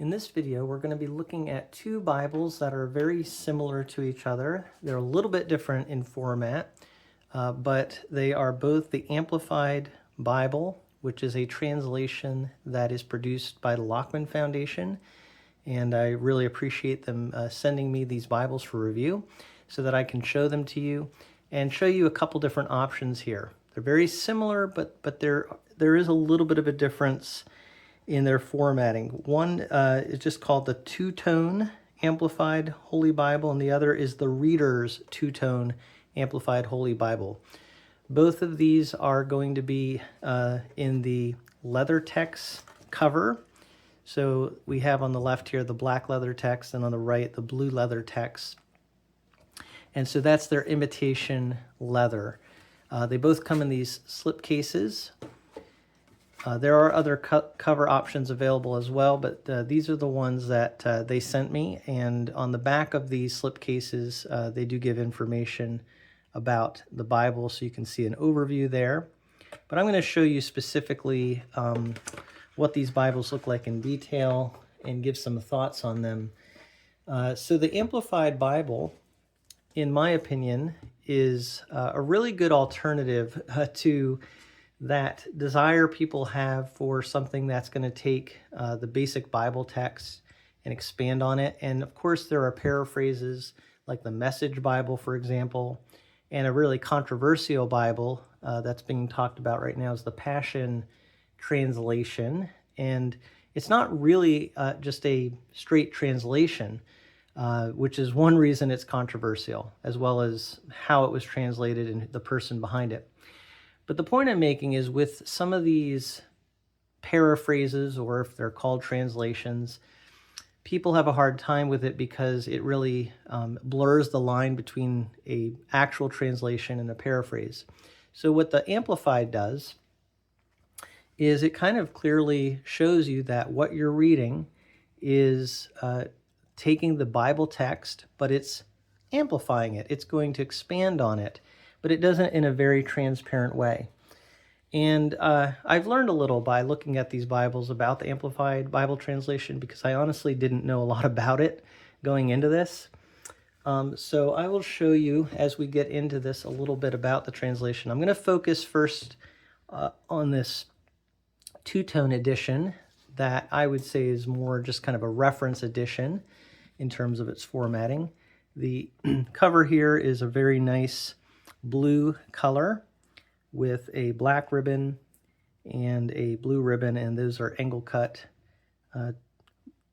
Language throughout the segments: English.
In this video, we're going to be looking at two Bibles that are very similar to each other. They're a little bit different in format, but they are both the Amplified Bible, which is a translation that is produced by the Lockman Foundation. And I really appreciate them sending me these Bibles for review so that I can show them to you and show you a couple different options here. They're very similar, but there is a little bit of a difference in their formatting. One is just called the TwoTone Amplified Holy Bible, and the other is the Reader's TwoTone Amplified Holy Bible. Both of these are going to be in the leather text cover. So we have on the left here the black leather text, and on the right the blue leather text. And so that's their imitation leather. They both come in these slip cases. There are other cover options available as well, but these are the ones that they sent me. And on the back of these slip cases, they do give information about the Bible, so you can see an overview there. But I'm going to show you specifically what these Bibles look like in detail and give some thoughts on them. So the Amplified Bible, in my opinion, is a really good alternative to that desire people have for something that's going to take the basic Bible text and expand on it. And of course, there are paraphrases like the Message Bible, for example, and a really controversial Bible that's being talked about right now is the Passion Translation. And it's not really just a straight translation, which is one reason it's controversial, as well as how it was translated and the person behind it. But the point I'm making is with some of these paraphrases, or if they're called translations, people have a hard time with it because it really blurs the line between an actual translation and a paraphrase. So what the Amplified does is it kind of clearly shows you that what you're reading is taking the Bible text, but it's amplifying it. It's going to expand on it, but it does it in a very transparent way. And I've learned a little by looking at these Bibles about the Amplified Bible translation, because I honestly didn't know a lot about it going into this. So I will show you as we get into this a little bit about the translation. I'm going to focus first on this two-tone edition that I would say is more just kind of a reference edition in terms of its formatting. The cover here is a very nice blue color with a black ribbon and a blue ribbon, and those are angle cut,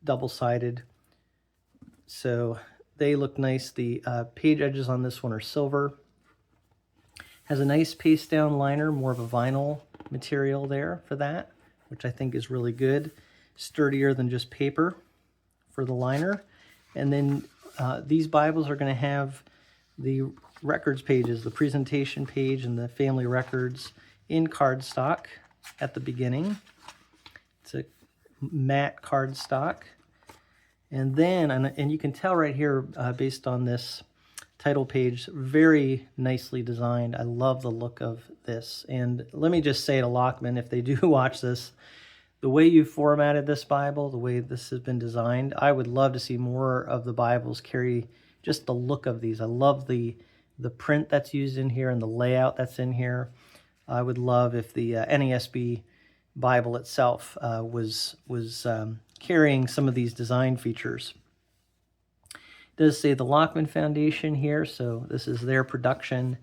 double-sided. So they look nice. The page edges on this one are silver. Has a nice paste down liner, more of a vinyl material there for that, which I think is really good. Sturdier than just paper for the liner. And then these Bibles are going to have the records pages, the presentation page and the family records in cardstock at the beginning. It's a matte cardstock. And then, and you can tell right here, based on this title page, very nicely designed. I love the look of this. And let me just say to Lockman, if they do watch this, the way you formatted this Bible, the way this has been designed, I would love to see more of the Bibles carry just the look of these. I love the print that's used in here and the layout that's in here. I would love if the NASB Bible itself was carrying some of these design features. It does say the Lockman Foundation here, so this is their production.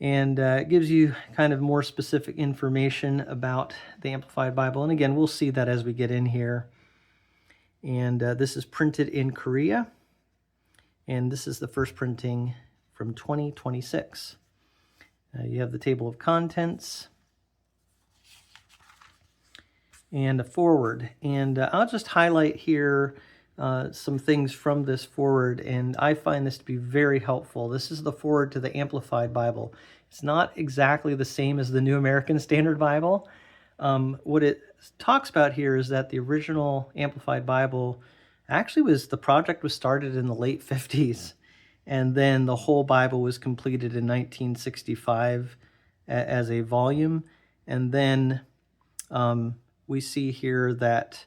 And it gives you kind of more specific information about the Amplified Bible. And again, we'll see that as we get in here. And this is printed in Korea. And this is the first printing from 2026. You have the table of contents and a foreword. And I'll just highlight here some things from this foreword, and I find this to be very helpful. This is the foreword to the Amplified Bible. It's not exactly the same as the New American Standard Bible. What it talks about here is that the original Amplified Bible actually the project was started in the late 50s, and then the whole Bible was completed in 1965 as a volume. And then we see here that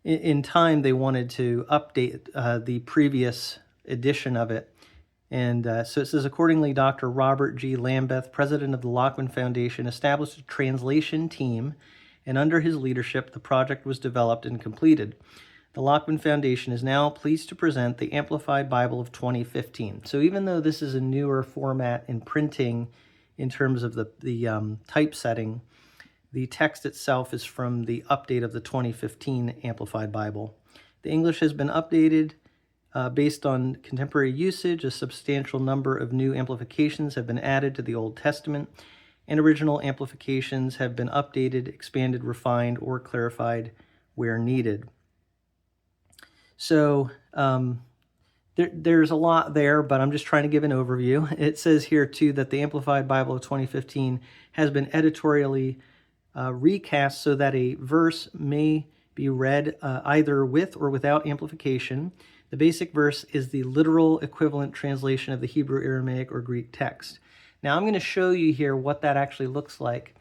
in time they wanted to update the previous edition of it. And so it says, accordingly, Dr. Robert G. Lambeth, president of the Lockman Foundation, established a translation team, and under his leadership, the project was developed and completed. The Lockman Foundation is now pleased to present the Amplified Bible of 2015. So even though this is a newer format in printing in terms of the typesetting, the text itself is from the update of the 2015 Amplified Bible. The English has been updated based on contemporary usage. A substantial number of new amplifications have been added to the Old Testament, and original amplifications have been updated, expanded, refined, or clarified where needed. So there's a lot there, but I'm just trying to give an overview. It says here, too, that the Amplified Bible of 2015 has been editorially recast so that a verse may be read either with or without amplification. The basic verse is the literal equivalent translation of the Hebrew, Aramaic, or Greek text. Now I'm going to show you here what that actually looks like.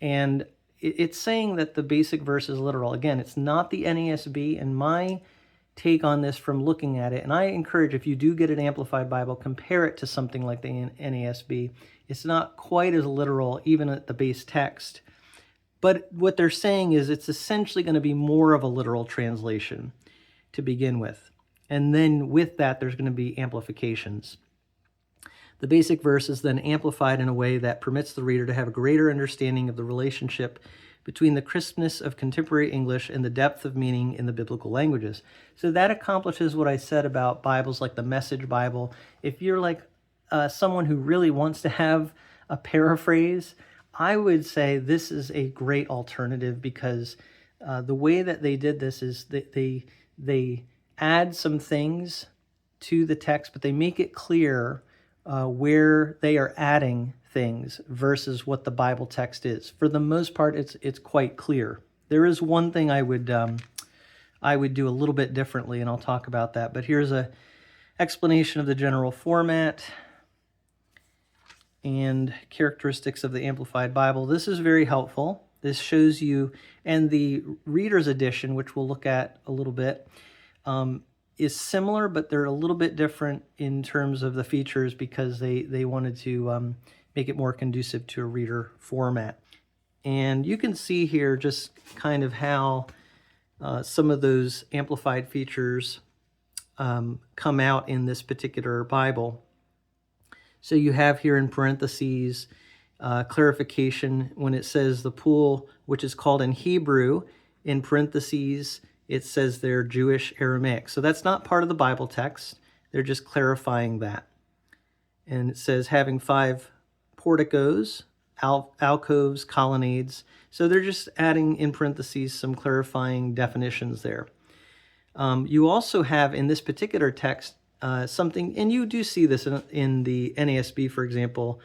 And it's saying that the basic verse is literal. Again, it's not the NASB, and my take on this from looking at it, and I encourage, if you do get an Amplified Bible, compare it to something like the NASB. It's not quite as literal, even at the base text. But what they're saying is it's essentially going to be more of a literal translation to begin with. And then with that, there's going to be amplifications. The basic verse is then amplified in a way that permits the reader to have a greater understanding of the relationship between the crispness of contemporary English and the depth of meaning in the biblical languages. So that accomplishes what I said about Bibles like the Message Bible. If you're like someone who really wants to have a paraphrase, I would say this is a great alternative, because the way that they did this is that they add some things to the text, but they make it clear where they are adding things versus what the Bible text is. For the most part, it's quite clear. There is one thing I would do a little bit differently, and I'll talk about that. But here's a explanation of the general format and characteristics of the Amplified Bible. This is very helpful. This shows you, and the Reader's Edition, which we'll look at a little bit, is similar, but they're a little bit different in terms of the features, because they wanted to make it more conducive to a reader format. And you can see here just kind of how some of those amplified features come out in this particular Bible. So you have here in parentheses clarification when it says the pool, which is called in Hebrew, in parentheses, it says they're Jewish Aramaic. So that's not part of the Bible text. They're just clarifying that. And it says having 5 porticos, alcoves, colonnades. So they're just adding in parentheses some clarifying definitions there. You also have in this particular text something, and you do see this in the NASB, for example,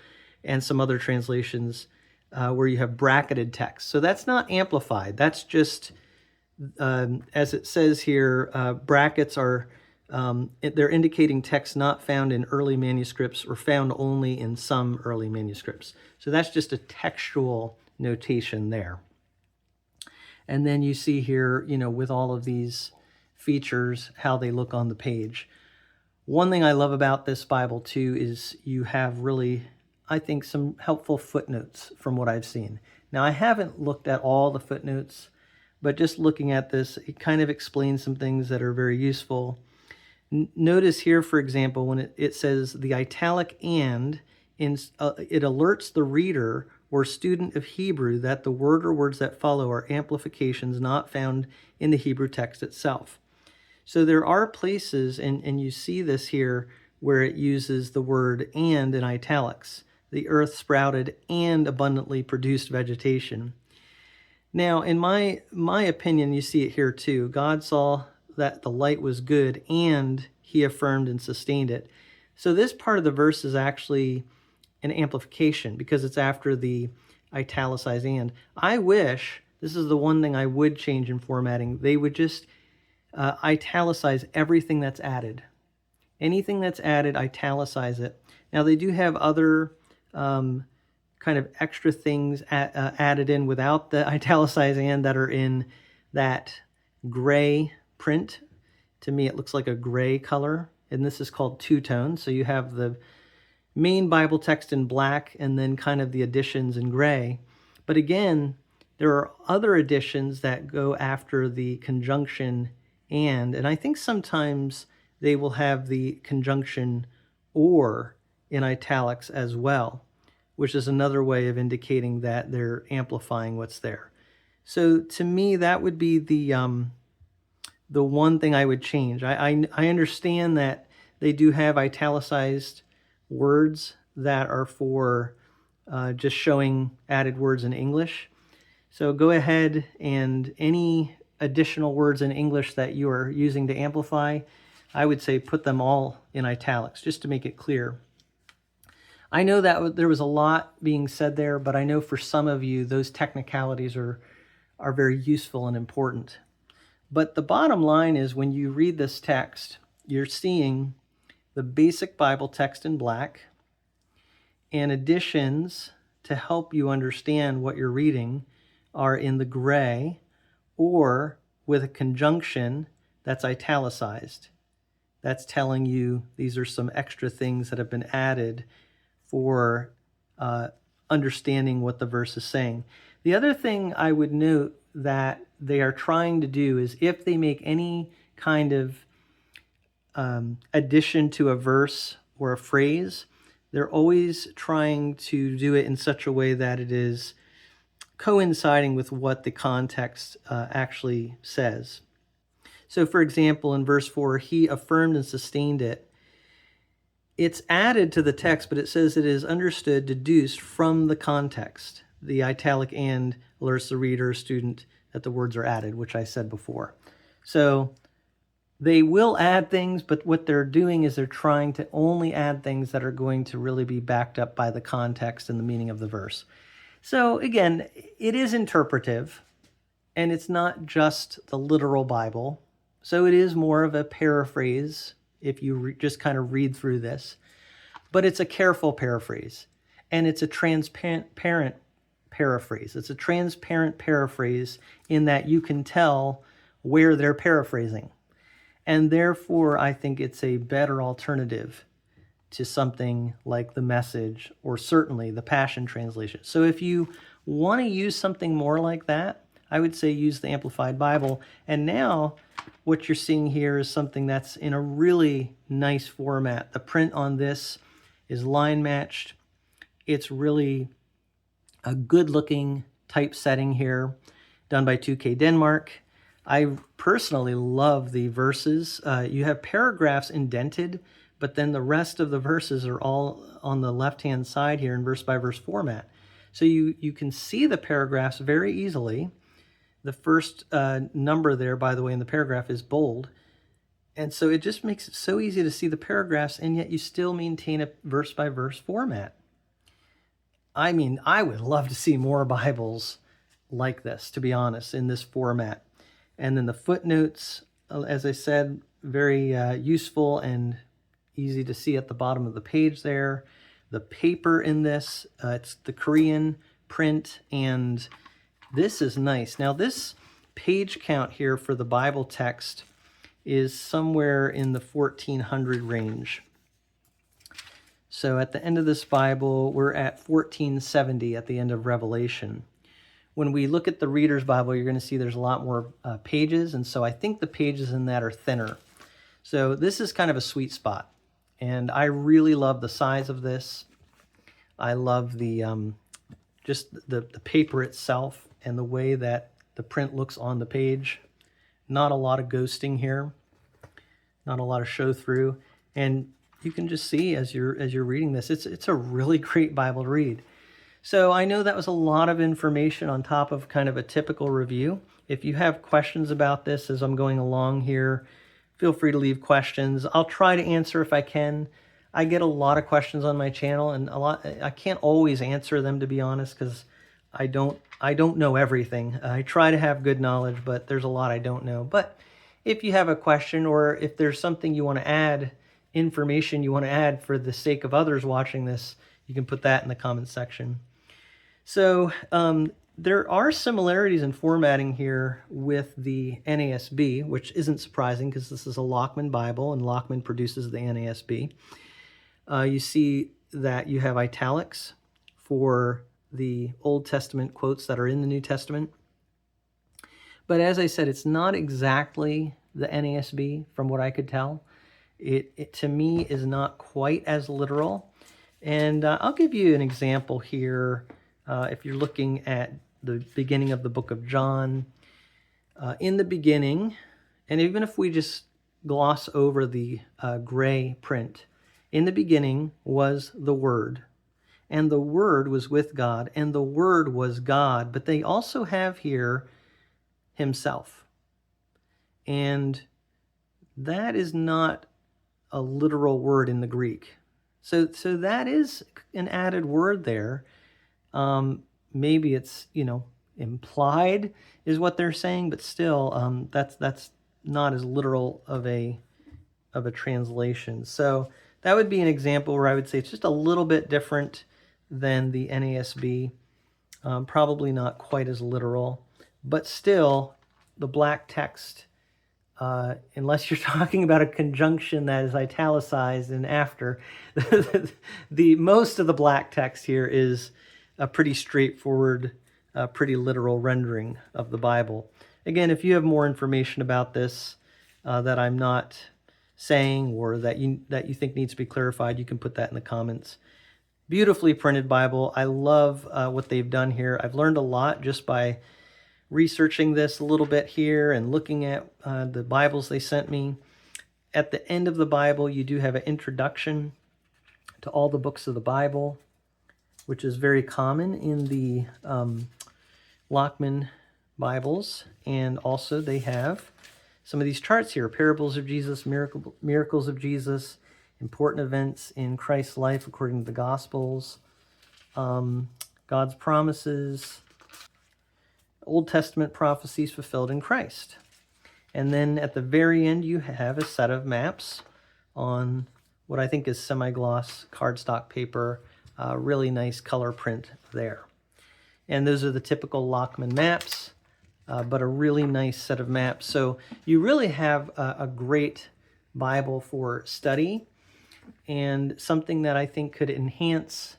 and some other translations where you have bracketed text. So that's not amplified. That's just, as it says here, brackets are, they're indicating text not found in early manuscripts or found only in some early manuscripts. So that's just a textual notation there. And then you see here, with all of these features, how they look on the page. One thing I love about this Bible, too, is you have really, I think, some helpful footnotes from what I've seen. Now, I haven't looked at all the footnotes, but just looking at this, it kind of explains some things that are very useful. Notice here, for example, when it says the italic and, it alerts the reader or student of Hebrew that the word or words that follow are amplifications not found in the Hebrew text itself. So there are places, and you see this here, where it uses the word and in italics. The earth sprouted and abundantly produced vegetation. Now, in my opinion, you see it here too. God saw that the light was good, and he affirmed and sustained it. So this part of the verse is actually an amplification, because it's after the italicized and. I wish, this is the one thing I would change in formatting, they would just italicize everything that's added. Anything that's added, italicize it. Now, they do have other kind of extra things added in without the italicized and that are in that gray print. To me, it looks like a gray color, and this is called two-tone. So you have the main Bible text in black and then kind of the additions in gray. But again, there are other additions that go after the conjunction and I think sometimes they will have the conjunction or in italics as well, which is another way of indicating that they're amplifying what's there. So to me, that would be the one thing I would change. I understand that they do have italicized words that are for just showing added words in English. So go ahead and any additional words in English that you are using to amplify, I would say put them all in italics just to make it clear. I know that there was a lot being said there, but I know for some of you those technicalities are very useful and important. But the bottom line is when you read this text, you're seeing the basic Bible text in black and additions to help you understand what you're reading are in the gray or with a conjunction that's italicized. That's telling you these are some extra things that have been added for understanding what the verse is saying. The other thing I would note that they are trying to do is if they make any kind of addition to a verse or a phrase, they're always trying to do it in such a way that it is coinciding with what the context actually says. So for example, in verse 4, he affirmed and sustained it. It's added to the text, but it says it is understood, deduced from the context. The italic and alerts the reader or student that the words are added, which I said before. So they will add things, but what they're doing is they're trying to only add things that are going to really be backed up by the context and the meaning of the verse. So again, it is interpretive, and it's not just the literal Bible. So it is more of a paraphrase if you just kind of read through this. But it's a careful paraphrase, and it's a transparent paraphrase. It's a transparent paraphrase in that you can tell where they're paraphrasing. And therefore, I think it's a better alternative to something like the Message or certainly the Passion Translation. So if you want to use something more like that, I would say use the Amplified Bible. And now what you're seeing here is something that's in a really nice format. The print on this is line matched. It's really a good looking typesetting here done by 2K Denmark. I personally love the verses. You have paragraphs indented, but then the rest of the verses are all on the left-hand side here in verse-by-verse format. So you can see the paragraphs very easily. The first number there, by the way, in the paragraph is bold. And so it just makes it so easy to see the paragraphs, and yet you still maintain a verse-by-verse format. I mean, I would love to see more Bibles like this, to be honest, in this format. And then the footnotes, as I said, very useful and easy to see at the bottom of the page there. The paper in this, it's the Korean print, and this is nice. Now this page count here for the Bible text is somewhere in the 1400 range. So at the end of this Bible, we're at 1470 at the end of Revelation. When we look at the Reader's Bible, you're going to see there's a lot more pages, and so I think the pages in that are thinner. So this is kind of a sweet spot, and I really love the size of this. I love the just the paper itself and the way that the print looks on the page. Not a lot of ghosting here, not a lot of show through, and you can just see as you're reading this, it's a really great Bible to read. So I know that was a lot of information on top of kind of a typical review. If you have questions about this as I'm going along here, feel free to leave questions. I'll try to answer if I can. I get a lot of questions on my channel, and I can't always answer them, to be honest, because I don't know everything. I try to have good knowledge, but there's a lot I don't know. But if you have a question, or if there's something you want to add, information you want to add for the sake of others watching this, you can put that in the comments section. So There are similarities in formatting here with the NASB, which isn't surprising because this is a Lockman Bible and Lockman produces the NASB. You see that you have italics for the Old Testament quotes that are in the New Testament. But as I said, it's not exactly the NASB from what I could tell. It to me is not quite as literal. And I'll give you an example here. If you're looking at the beginning of the book of John, in the beginning, and even if we just gloss over the gray print, in the beginning was the Word, and the Word was with God, and the Word was God. But they also have here himself. And that is not a literal word in the Greek. So that is an added word there. Maybe it's, implied is what they're saying, but still, that's not as literal of a translation. So that would be an example where I would say it's just a little bit different than the NASB. Probably not quite as literal, but still the black text, unless you're talking about a conjunction that is italicized and after, the most of the black text here is a pretty straightforward, pretty literal rendering of the Bible. Again, if you have more information about this that I'm not saying or that you think needs to be clarified, you can put that in the comments. Beautifully printed Bible. I love what they've done here. I've learned a lot just by researching this a little bit here and looking at the Bibles they sent me. At the end of the Bible, you do have an introduction to all the books of the Bible, which is very common in the Lockman Bibles. And also they have some of these charts here: parables of Jesus, miracles of Jesus, important events in Christ's life according to the Gospels, God's promises, Old Testament prophecies fulfilled in Christ. And then at the very end, you have a set of maps on what I think is semi-gloss cardstock paper, really nice color print there. And those are the typical Lockman maps, but a really nice set of maps. So you really have a great Bible for study and something that I think could enhance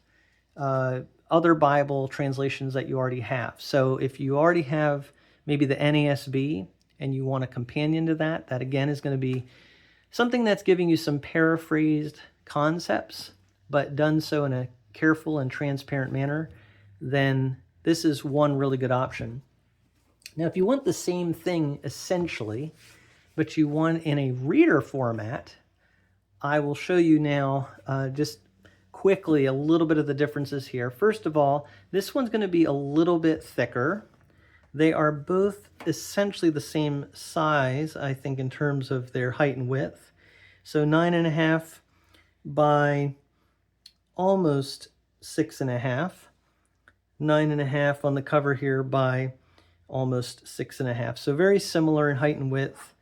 other Bible translations that you already have. So if you already have maybe the NASB and you want a companion to that, that again is going to be something that's giving you some paraphrased concepts, but done so in a careful and transparent manner, then this is one really good option. Now, if you want the same thing essentially, but you want in a reader format, I will show you now just quickly a little bit of the differences here. First of all, this one's going to be a little bit thicker. They are both essentially the same size, I think, in terms of their height and width. So 9.5 by almost 6.5. 9.5 on the cover here by almost 6.5. So very similar in height and width,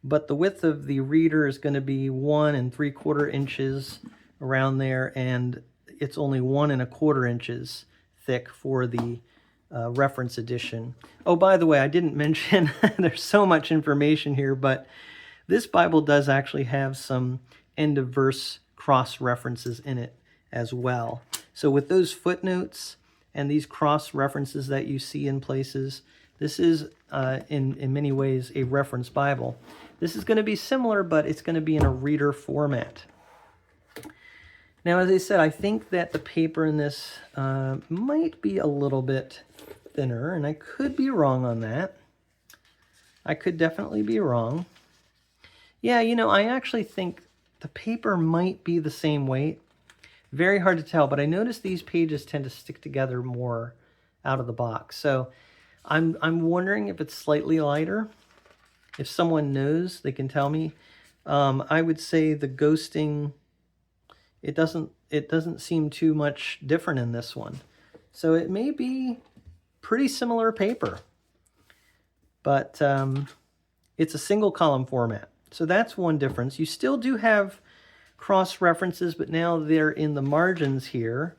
but the width of the reader is going to be 1 3/4 inches around there, and it's only 1 1/4 inches thick for the reference edition. Oh, by the way, I didn't mention, there's so much information here, but this Bible does actually have some end of verse cross references in it as well. So with those footnotes and these cross references that you see in places, this is in many ways a reference Bible. This is going to be similar, but it's going to be in a reader format. Now, as I said, I think that the paper in this might be a little bit thinner, and I could be wrong on that. I could definitely be wrong. Yeah, I actually think the paper might be the same weight. Very hard to tell, but I noticed these pages tend to stick together more out of the box. So I'm wondering if it's slightly lighter. If someone knows, they can tell me. I would say the ghosting, it doesn't seem too much different in this one. So it may be pretty similar paper, but it's a single column format. So that's one difference. You still do have cross references, but now they're in the margins here.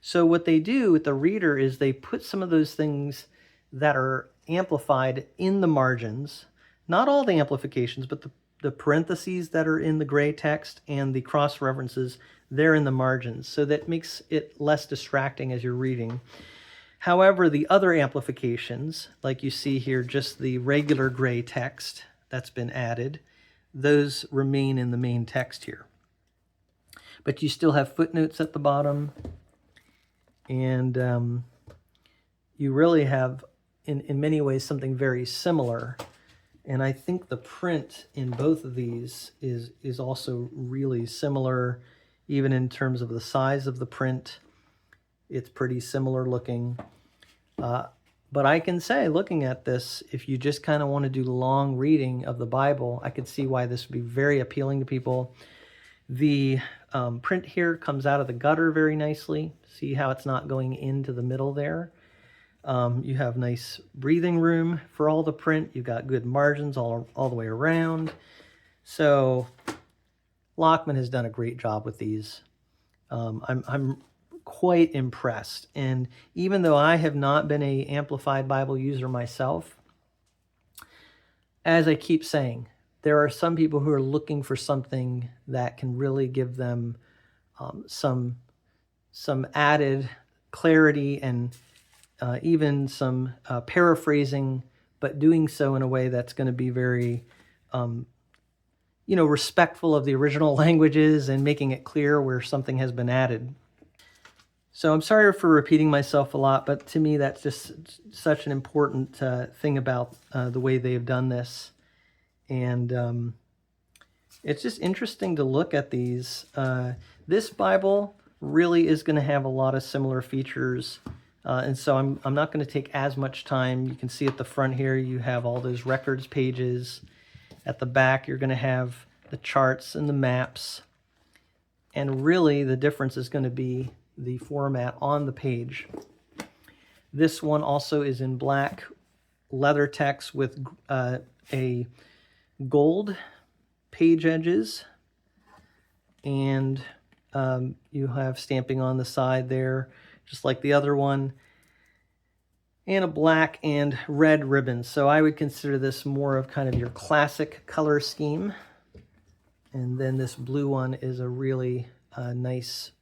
So what they do with the reader is they put some of those things that are amplified in the margins. Not all the amplifications, but the parentheses that are in the gray text and the cross references, they're in the margins. So that makes it less distracting as you're reading. However, the other amplifications, like you see here, just the regular gray text that's been added, those remain in the main text here. But you still have footnotes at the bottom, and you really have, in many ways, something very similar. And I think the print in both of these is also really similar, even in terms of the size of the print. It's pretty similar looking. But I can say, looking at this, if you just kind of want to do long reading of the Bible, I could see why this would be very appealing to people. The print here comes out of the gutter very nicely. See how it's not going into the middle there? You have nice breathing room for all the print. You've got good margins all the way around. So Lockman has done a great job with these. I'm quite impressed. And even though I have not been a Amplified Bible user myself, as I keep saying, there are some people who are looking for something that can really give them some added clarity and even some paraphrasing, but doing so in a way that's going to be very, respectful of the original languages and making it clear where something has been added. So I'm sorry for repeating myself a lot, but to me that's just such an important thing about the way they have done this. And it's just interesting to look at these. This Bible really is going to have a lot of similar features. And so I'm not going to take as much time. You can see at the front here, you have all those records pages. At the back, you're going to have the charts and the maps. And really, the difference is going to be the format on the page. This one also is in black leather text with a gold page edges. And you have stamping on the side there, just like the other one, and a black and red ribbon. So I would consider this more of kind of your classic color scheme. And then this blue one is a really nice,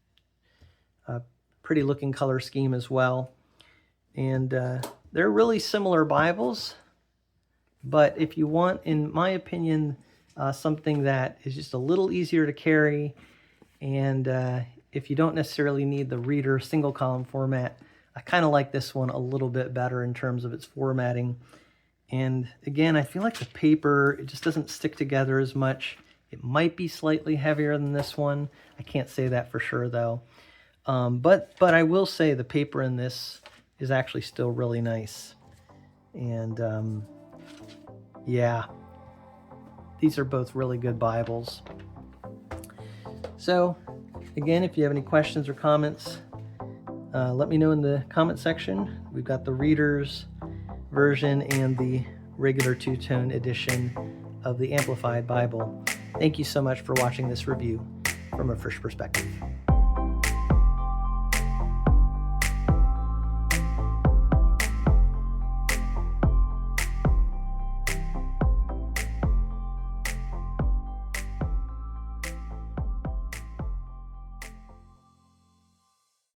pretty looking color scheme as well. And they're really similar Bibles, but if you want, in my opinion, something that is just a little easier to carry, and if you don't necessarily need the reader single column format, I kind of like this one a little bit better in terms of its formatting. And again, I feel like the paper, it just doesn't stick together as much. It might be slightly heavier than this one. I can't say that for sure though. But I will say the paper in this is actually still really nice. And yeah, these are both really good Bibles. So again, if you have any questions or comments, let me know in the comment section. We've got the Reader's version and the regular two-tone edition of the Amplified Bible. Thank you so much for watching this review from a Frisch perspective.